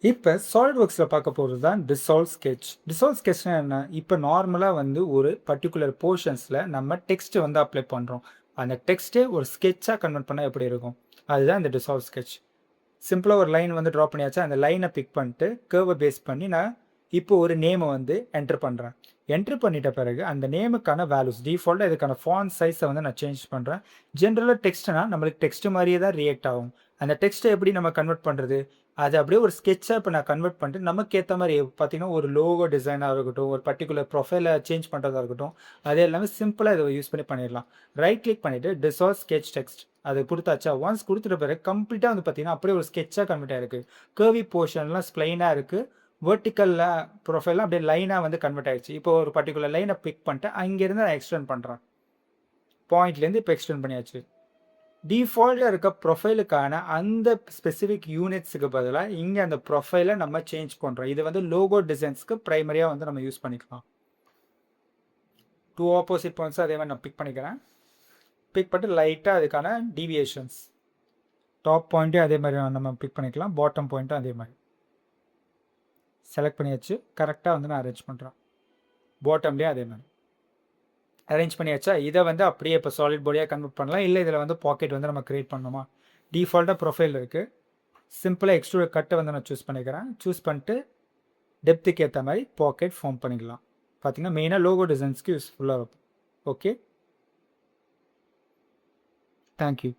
இப்போ சாலிட்வொர்க்ஸில் பார்க்க போகிறது தான் டிசால்வ் ஸ்கெட்ச். டிசால்வ் ஸ்கெட்ச்னா என்ன? இப்போ நார்மலாக வந்து ஒரு பர்டிகுலர் போர்ஷன்ஸில் நம்ம டெக்ஸ்ட் வந்து அப்ளை பண்ணுறோம். அந்த டெக்ஸ்ட்டே ஒரு ஸ்கெட்சாக கன்வெர்ட் பண்ணால் எப்படி இருக்கும்? அதுதான் இந்த டிசால்வ் ஸ்கெட்ச். சிம்பிளாக ஒரு லைன் வந்து ட்ரா பண்ணியாச்சு. அந்த லைனை பிக் பண்ணிட்டு கர்வை பேஸ் பண்ணி நான் இப்போ ஒரு நேமை வந்து என்டர் பண்ணுறேன். என்டர் பண்ணிட்ட பிறகு அந்த நேமுக்கான வேல்யூஸ் டிஃபால்ட்டாக இதுக்கான ஃபாண்ட் சைஸை வந்து நான் சேஞ்ச் பண்ணுறேன். ஜென்ரலாக டெக்ஸ்ட்னா நம்மளுக்கு டெக்ஸ்ட் மாதிரியே தான் ரியாக்ட் ஆகும். அந்த டெக்ஸ்ட்டை எப்படி நம்ம கன்வெர்ட் பண்ணுறது? அது அப்படியே ஒரு ஸ்கெட்சாக இப்போ நான் கன்வெர்ட் பண்ணிட்டு நமக்கு ஏற்ற மாதிரி பார்த்தீங்கன்னா ஒரு லோகோ டிசைனாக இருக்கட்டும், ஒரு பர்டிகுலர் ப்ரொஃபைலை சேஞ்ச் பண்ணுறதா இருக்கட்டும், அது எல்லாமே சிம்பிளாக இதை யூஸ் பண்ணி பண்ணிடலாம். ரைட் கிளிக் பண்ணிவிட்டு டிசால்வ் ஸ்கெட்ச் டெக்ஸ்ட் அது கொடுத்தாச்சா. ஒன்ஸ் கொடுத்துட்ட பிறகு கம்ப்ளீட்டாக வந்து பார்த்தீங்கன்னா அப்படியே ஒரு ஸ்கெட்சாக கன்வெர்ட் ஆகிருக்கு. கர்வி போர்ஷன்லாம் ஸ்ப்ளைனாக இருக்குது. வெர்டிக்கலில் ப்ரொஃபைலாம் அப்படியே லைனாக வந்து கன்வெர்ட் ஆகிடுச்சு. இப்போ ஒரு பர்டிகுலர் லைனை பிக் பண்ணிட்டு அங்கேருந்து நான் எக்ஸ்டெண்ட் பண்ணுறேன். பாயிண்ட்லேருந்து இப்போ எக்ஸ்டெண்ட் பண்ணியாச்சு. டிஃபால்ட்டாக இருக்க ப்ரொஃபைலுக்கான அந்த ஸ்பெசிஃபிக் யூனிட்ஸுக்கு பதிலாக இங்கே அந்த ப்ரொஃபைலை நம்ம சேஞ்ச் பண்ணுறோம். இது வந்து லோகோ டிசைன்ஸ்க்கு ப்ரைமரியாக வந்து நம்ம யூஸ் பண்ணிக்கலாம். 2 ஆப்போசிட் பாயிண்ட்ஸும் அதே மாதிரி நான் பிக் பண்ணிக்கிறேன். பிக் பண்ணிட்டு லைட்டாக அதுக்கான டீவியேஷன்ஸ் டாப் பாயிண்ட்டும் அதே மாதிரி நம்ம பிக் பண்ணிக்கலாம். பாட்டம் பாயிண்ட்டும் அதே மாதிரி செலக்ட் பண்ணியாச்சு. கரெக்டாக வந்து நான் அரேஞ்ச் பண்ணுறேன். பாட்டம்லேயும் அதே மாதிரி அரேஞ்ச் பண்ணியாச்சா. இதை வந்து அப்படியே இப்போ சாலிட் பாடியாக கன்வெர்ட் பண்ணலாம். இல்லை இதில் வந்து பாக்கெட் வந்து நம்ம க்ரியேட் பண்ணணுமா? டிஃபால்ட்டாக ப்ரொஃபைல் இருக்குது. சிம்பிளாக எக்ஸ்ட்ரூட் கட்டை வந்து நான் சூஸ் பண்ணிக்கிறேன். சூஸ் பண்ணிட்டு டெப்த்துக்கு ஏற்ற மாதிரி பாக்கெட் ஃபார்ம் பண்ணிக்கலாம். பார்த்தீங்கன்னா மெயினாக லோகோ டிசைன்ஸ்க்கு யூஸ்ஃபுல்லாக இருக்கும். Okay, thank you.